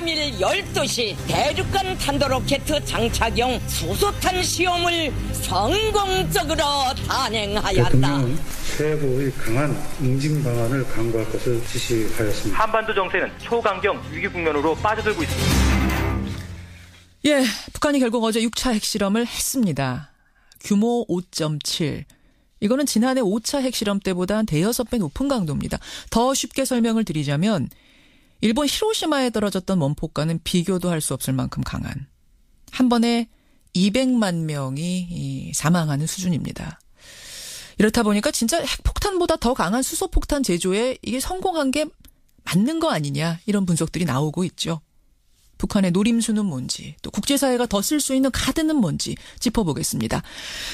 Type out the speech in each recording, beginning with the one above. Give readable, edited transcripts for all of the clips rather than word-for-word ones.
23일 12시 대륙간 탄도로켓 장착용 수소탄 시험을 성공적으로 단행하였다. 대통령은 세부의 강한 응징 방안을 강구할 것을 지시하였습니다. 한반도 정세는 초강경 위기 국면으로 빠져들고 있습니다. 예, 북한이 결국 어제 6차 핵실험을 했습니다. 규모 5.7. 이거는 지난해 5차 핵실험 때보다 한 대여섯 배 높은 강도입니다. 더 쉽게 설명을 드리자면 일본 히로시마에 떨어졌던 원폭과는 비교도 할 수 없을 만큼 강한 한 번에 200만 명이 사망하는 수준입니다. 이렇다 보니까 진짜 핵폭탄보다 더 강한 수소폭탄 제조에 이게 성공한 게 맞는 거 아니냐 이런 분석들이 나오고 있죠. 북한의 노림수는 뭔지 또 국제사회가 더 쓸 수 있는 카드는 뭔지 짚어보겠습니다.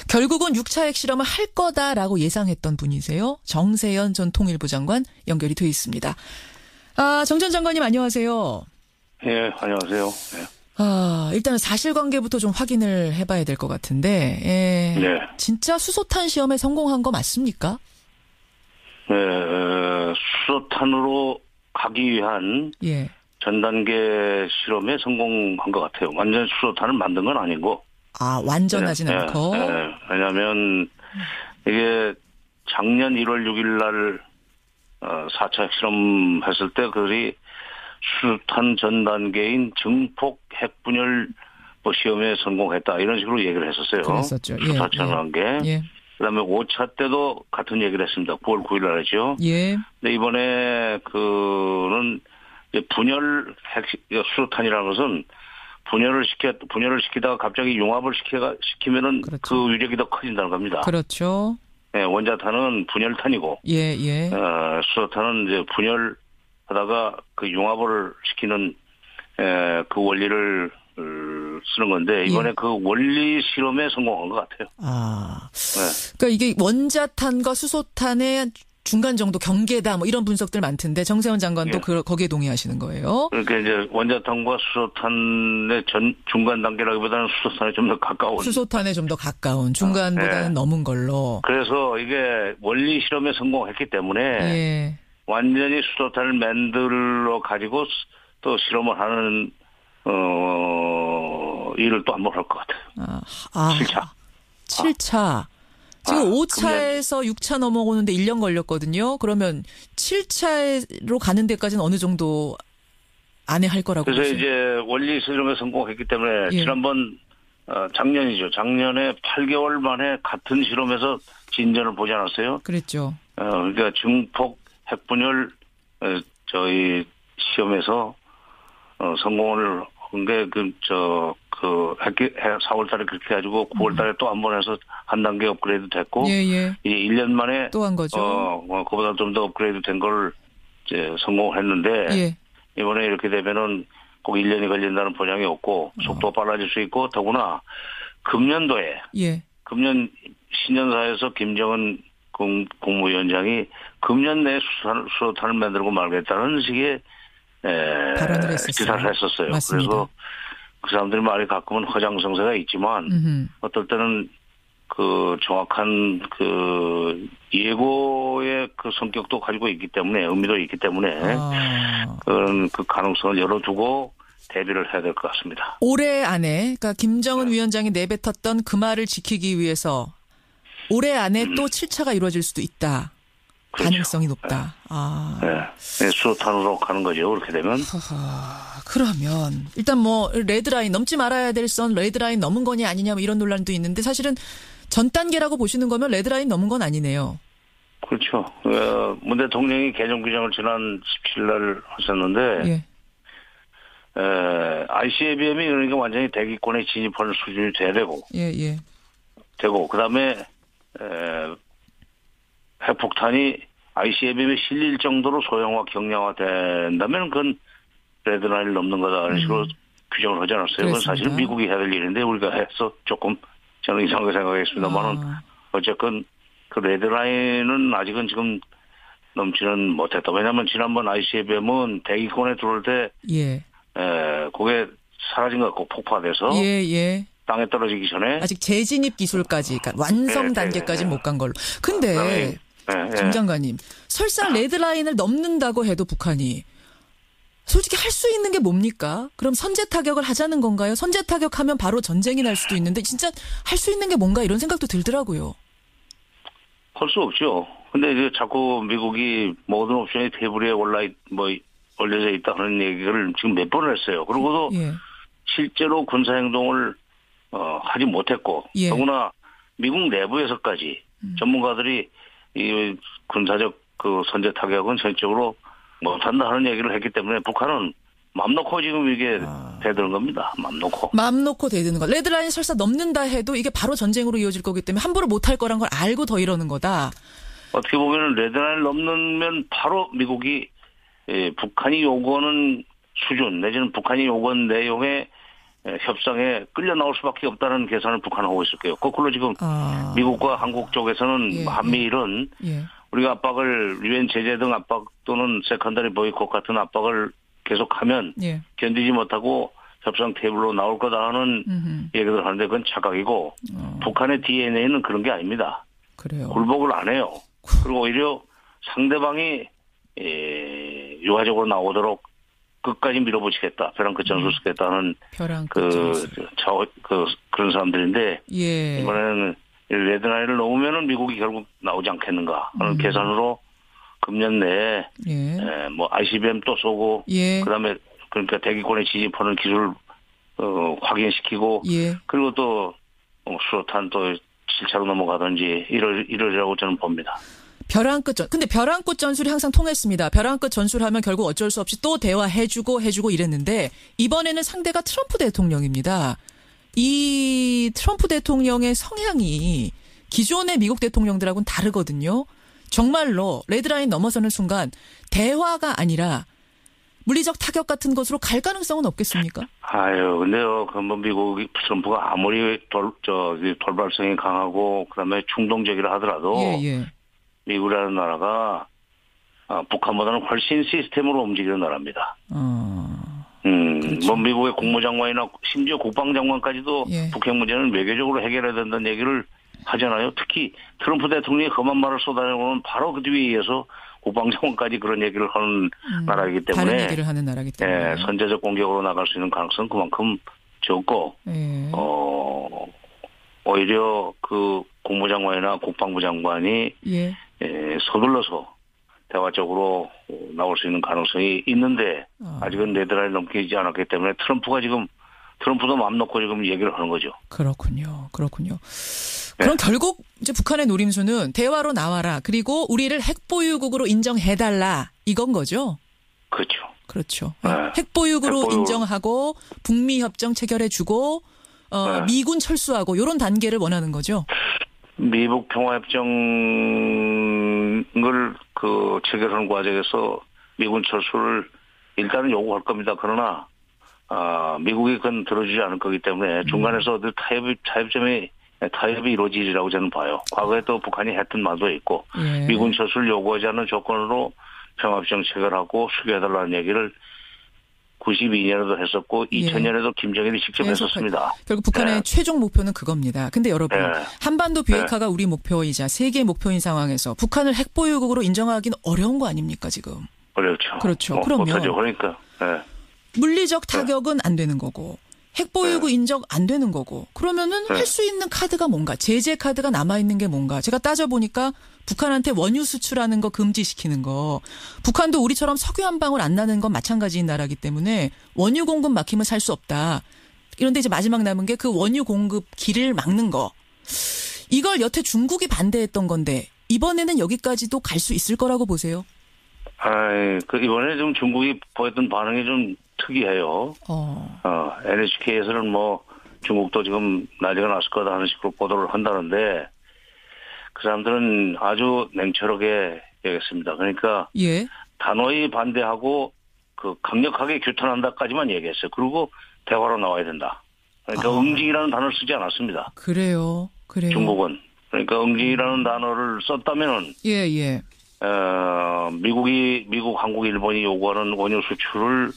결국은 6차 핵실험을 할 거다라고 예상했던 분이세요. 정세현 전 통일부 장관 연결이 돼 있습니다. 정 전 장관님 안녕하세요. 예, 안녕하세요. 네. 일단은 사실관계부터 좀 확인을 해봐야 될 것 같은데 네. 진짜 수소탄 시험에 성공한 거 맞습니까? 네, 수소탄으로 가기 위한 전 단계 실험에 성공한 것 같아요. 완전 수소탄을 만든 건 아니고. 완전하진 않고. 왜냐하면 이게 작년 1월 6일 날 4차 핵실험 했을 때 그들이 수소탄 전 단계인 증폭 핵분열 시험에 성공했다 이런 식으로 얘기를 했었어요. 그랬었죠. 수소탄 단계. 그다음에 5차 때도 같은 얘기를 했습니다. 9월 9일 날 했죠. 근데 이번에 그는 분열 수소탄이라는 것은 분열을 시키다가 갑자기 융합을 시키면은 그렇죠. 그 위력이 더 커진다는 겁니다. 그렇죠. 네, 원자탄은 분열탄이고, 수소탄은 이제 분열하다가 그 융합을 시키는 그 원리를 쓰는 건데 이번에 그 원리 실험에 성공한 것 같아요. 그러니까 이게 원자탄과 수소탄의 중간 정도 경계다 뭐 이런 분석들 많던데 정세현 장관도 거기에 동의하시는 거예요? 그러니까 이제 원자탄과 수소탄의 중간 단계라기보다는 수소탄에 좀 더 가까운. 수소탄에 좀 더 가까운 중간보다는 넘은 걸로. 그래서 이게 원리 실험에 성공했기 때문에 완전히 수소탄을 만들어 가지고 또 실험을 하는 일을 또 한번 할 것 같아요. 7차. 7차. 지금 5차에서 6차 넘어오는데 1년 걸렸거든요. 그러면 7차로 가는 데까지는 어느 정도 안에 할 거라고 그래서 보세요? 이제 원리 실험에 성공했기 때문에 지난번 작년이죠. 작년에 8개월 만에 같은 실험에서 진전을 보지 않았어요? 그랬죠. 그러니까 증폭 핵분열 저희 시험에서 성공을 한 게 4월 달에 그렇게 해가지고 9월 달에 또 한 번 해서 한 단계 업그레이드 됐고, 이제 1년 만에 또 한 거죠. 그보다 좀 더 업그레이드 된 걸 이제 성공을 했는데, 이번에 이렇게 되면은 꼭 1년이 걸린다는 보장이 없고, 속도가 빨라질 수 있고, 더구나 금년도에, 금년 신년사에서 김정은 국무위원장이 금년 내에 수소탄을 만들고 말겠다는 식의 발언을 했었어요. 기사를 했었어요. 맞습니다. 그래서 그 사람들이 말이 가끔은 허장성세가 있지만 어떨 때는 그 정확한 그 예고의 그 성격도 가지고 있기 때문에 의미도 있기 때문에 그런 그 가능성을 열어두고 대비를 해야 될 것 같습니다. 올해 안에 그러니까 김정은 위원장이 내뱉었던 그 말을 지키기 위해서 올해 안에 또 7차가 이루어질 수도 있다. 그렇죠. 가능성이 높다. 수소탄으로 가는 거죠. 그렇게 되면. 그러면 일단 뭐 레드라인 넘지 말아야 될 선 레드라인 넘은 거냐 아니냐 뭐 이런 논란도 있는데 사실은 전 단계라고 보시는 거면 레드라인 넘은 건 아니네요. 그렇죠. 문 대통령이 개정 규정을 지난 17일 날 하셨는데 ICBM이 그러니까 완전히 대기권에 진입하는 수준이 돼야 되고 되고 그다음에 핵폭탄이 ICBM에 실릴 정도로 소형화 경량화 된다면 그건 레드라인을 넘는 거다 이런 식으로 규정을 하지 않았어요. 그건 사실 미국이 해야 될 일인데 우리가 해서 조금 저는 이상하게 생각했습니다만은 어쨌건 그 레드라인은 아직은 지금 넘지는 못했다. 왜냐하면 지난번 ICBM은 대기권에 들어올 때 그게 사라진 것 같고 폭파돼서 땅에 떨어지기 전에 아직 재진입 기술까지 그러니까 완성 단계까지는 못 간 걸로. 근데 정 장관님 설사 레드라인을 넘는다고 해도 북한이 솔직히 할 수 있는 게 뭡니까? 그럼 선제 타격을 하자는 건가요? 선제 타격하면 바로 전쟁이 날 수도 있는데 진짜 할 수 있는 게 뭔가 이런 생각도 들더라고요. 할 수 없죠. 근데 이제 자꾸 미국이 모든 옵션이 테이블에 올려져 있다는 얘기를 지금 몇 번을 했어요. 그러고도 예. 실제로 군사 행동을 하지 못했고, 예. 더구나 미국 내부에서까지 전문가들이 이 군사적 그 선제 타격은 전적으로 못한다 하는 얘기를 했기 때문에 북한은 맘 놓고 지금 이게 대드는 겁니다. 맘 놓고. 마음 놓고 대드는 거. 레드라인 설사 넘는다 해도 이게 바로 전쟁으로 이어질 거기 때문에 함부로 못할 거란 걸 알고 더 이러는 거다. 어떻게 보면 레드라인을 넘으면 바로 미국이 북한이 요구하는 수준 내지는 북한이 요구한 내용의 협상에 끌려 나올 수밖에 없다는 계산을 북한은 하고 있을 거예요. 거꾸로 지금 미국과 한국 쪽에서는 예, 한미일은 예. 우리가 압박을 유엔 제재 등 압박 또는 세컨더리 보이콧 같은 압박을 계속하면 예. 견디지 못하고 협상 테이블로 나올 거다 하는 얘기를 하는데 그건 착각이고 북한의 DNA는 그런 게 아닙니다. 그래요. 굴복을 안 해요. 그리고 오히려 상대방이 유화적으로 나오도록 끝까지 밀어붙이겠다. 벼랑 끝 전술 쓰겠다는 벼랑 끝 전술. 그런 사람들인데 예. 이번에는 레드라인을 넘으면은 미국이 결국 나오지 않겠는가 하는 계산으로 금년 내에 예. ICBM 또 쏘고 예. 그다음에 그러니까 대기권에 지지하는 기술 확인시키고 예. 그리고 또 수소탄 또 7차로 넘어가든지 이러리라고 저는 봅니다. 벼랑 끝 근데 벼랑 끝 전술이 항상 통했습니다. 벼랑 끝 전술하면 결국 어쩔 수 없이 또 대화해주고 이랬는데 이번에는 상대가 트럼프 대통령입니다. 이 트럼프 대통령의 성향이 기존의 미국 대통령들하고는 다르거든요. 정말로 레드라인 넘어서는 순간 대화가 아니라 물리적 타격 같은 것으로 갈 가능성은 없겠습니까? 근데요, 미국 트럼프가 아무리 돌발성이 강하고 그다음에 충동적이라 하더라도 예. 미국이라는 나라가 북한보다는 훨씬 시스템으로 움직이는 나라입니다. 그렇죠. 미국의 국무장관이나 심지어 국방장관까지도 예. 북핵 문제는 외교적으로 해결해야 된다는 얘기를 하잖아요. 특히 트럼프 대통령이 험한 말을 쏟아내고는 바로 그 뒤에 이어서 국방장관까지 그런 얘기를 하는 나라이기 때문에 다른 얘기를 하는 나라이기 때문에 선제적 공격으로 나갈 수 있는 가능성은 그만큼 적고 예. 오히려 그 국무장관이나 국방부 장관이 예. 서둘러서 대화적으로 나올 수 있는 가능성이 있는데 아직은 레드라인을 넘기지 않았기 때문에 트럼프도 마음 놓고 지금 얘기를 하는 거죠. 그렇군요. 그럼 결국 이제 북한의 노림수는 대화로 나와라. 그리고 우리를 핵보유국으로 인정해달라. 이건 거죠? 그렇죠. 네. 핵보유국으로 인정하고 북미 협정 체결해주고 네. 미군 철수하고 이런 단계를 원하는 거죠. 미북 평화협정을 체결하는 과정에서 미군 철수를 일단은 요구할 겁니다. 그러나 미국이 그건 들어주지 않을 거기 때문에 중간에서 어디 타협이 이루어지리라고 저는 봐요. 과거에 또 북한이 했던 말도 있고 예. 미군 철수를 요구하지 않는 조건으로 평화협정 체결하고 수교해달라는 얘기를 92년에도 했었고 2000년에도 김정일이 직접 했었습니다. 결국 북한의 최종 목표는 그겁니다. 근데 여러분 한반도 비핵화가 우리 목표이자 세계 목표인 상황에서 북한을 핵보유국으로 인정하기는 어려운 거 아닙니까 지금? 어렵죠. 그렇죠. 그러면 못하죠. 그러니까 물리적 타격은 안 되는 거고 핵보유국 인정 안 되는 거고 그러면은 할 수 있는 카드가 뭔가 제재 카드가 남아있는 게 뭔가 제가 따져보니까 북한한테 원유 수출하는 거 금지시키는 거 북한도 우리처럼 석유 한 방울 안 나는 건 마찬가지인 나라기 때문에 원유 공급 막히면 살 수 없다. 그런데 이제 마지막 남은 게 그 원유 공급 길을 막는 거 이걸 여태 중국이 반대했던 건데 이번에는 여기까지도 갈 수 있을 거라고 보세요? 이번에 좀 중국이 보였던 반응이 좀 특이해요. NHK에서는 중국도 지금 난리가 났을 거다 하는 식으로 보도를 한다는데 그 사람들은 아주 냉철하게 얘기했습니다. 그러니까 예. 단호히 반대하고 강력하게 규탄한다까지만 얘기했어요. 그리고 대화로 나와야 된다. 그러니까 응징이라는 단어를 쓰지 않았습니다. 그래요. 중국은. 그러니까 응징이라는 단어를 썼다면은 예. 미국, 한국, 일본이 요구하는 원유 수출을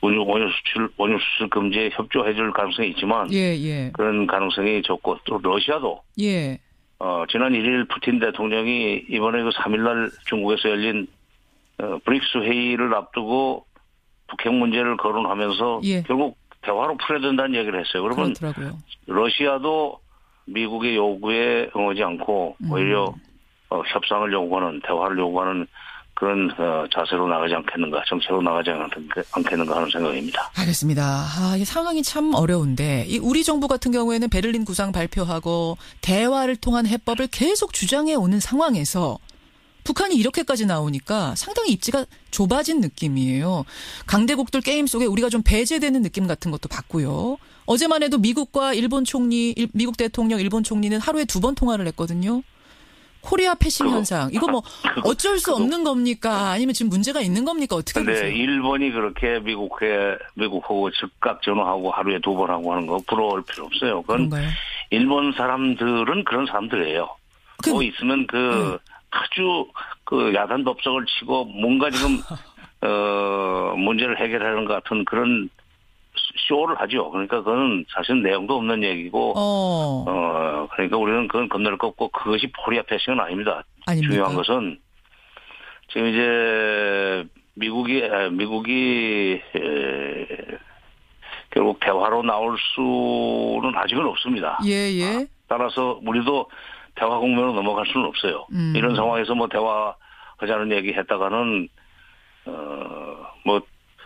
원유 수출 금지에 협조해줄 가능성이 있지만 예. 그런 가능성이 적고 또 러시아도 지난 1일 푸틴 대통령이 이번에 3일날 중국에서 열린 브릭스 회의를 앞두고 북핵 문제를 거론하면서 예. 결국 대화로 풀어야 된다는 얘기를 했어요. 그러면 그렇더라고요. 러시아도 미국의 요구에 응하지 않고 오히려 협상을 요구하는 대화를 요구하는 그런 자세로 나가지 않겠는가, 정책으로 나가지 않겠는가 하는 생각입니다. 알겠습니다. 이 상황이 참 어려운데 우리 정부 같은 경우에는 베를린 구상 발표하고 대화를 통한 해법을 계속 주장해 오는 상황에서 북한이 이렇게까지 나오니까 상당히 입지가 좁아진 느낌이에요. 강대국들 게임 속에 우리가 좀 배제되는 느낌 같은 것도 받고요. 어제만 해도 미국과 일본 총리, 미국 대통령, 일본 총리는 하루에 2번 통화를 했거든요. 코리아 패싱 현상. 이거 뭐 어쩔 수 없는 겁니까? 아니면 지금 문제가 있는 겁니까? 어떻게 보세요? 네, 일본이 그렇게 미국하고 즉각 전화하고 하루에 2번 하고 하는 거 부러울 필요 없어요. 그건 그런가요? 일본 사람들은 그런 사람들이에요. 뭐 있으면 아주 야단 법석을 치고 뭔가 지금 문제를 해결하는 것 같은 그런 쇼를 하죠. 그러니까 그건 사실 내용도 없는 얘기고 그러니까 우리는 그건 건널 거 없고 그것이 코리아 패싱은 아닙니다. 아닙니까? 중요한 것은 지금 이제 미국이 결국 대화로 나올 수는 아직은 없습니다. 예. 따라서 우리도 대화 국면으로 넘어갈 수는 없어요. 이런 상황에서 뭐 대화하자는 얘기 했다가는 뭐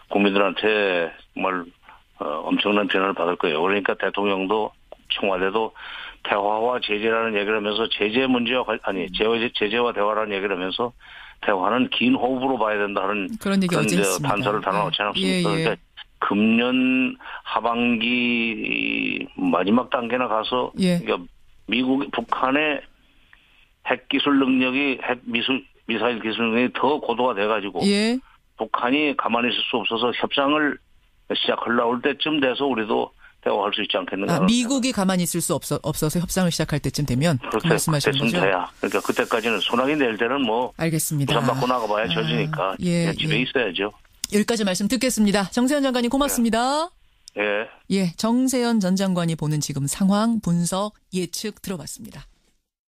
국민들한테 정말 엄청난 비난을 받을 거예요. 그러니까 대통령도 청와대도 대화와 제재라는 얘기를 하면서 제재 문제와 제재와 대화라는 얘기를 하면서 대화는 긴 호흡으로 봐야 된다는 그런 얘기 어제 했습니다. 단서를 달아놓지 않았습니까? 그러니까 금년 하반기 마지막 단계나 가서 그러니까 북한의 핵 기술 능력이 미사일 기술 능력이 더 고도가 돼가지고 북한이 가만히 있을 수 없어서 협상을 시작하려고 할 때쯤 돼서 우리도 대화할 수 있지 않겠는가. 미국이 가만히 있을 수 없어서 협상을 시작할 때쯤 되면 그 말씀하시는 거죠? 돼야. 그러니까 그때까지는 소나기 낼 때는 뭐 알겠습니다. 우산 받고 나가봐야 젖으니까 집에 있어야죠. 여기까지 말씀 듣겠습니다. 정세현 장관님 고맙습니다. 예. 정세현 전 장관이 보는 지금 상황 분석 예측 들어봤습니다.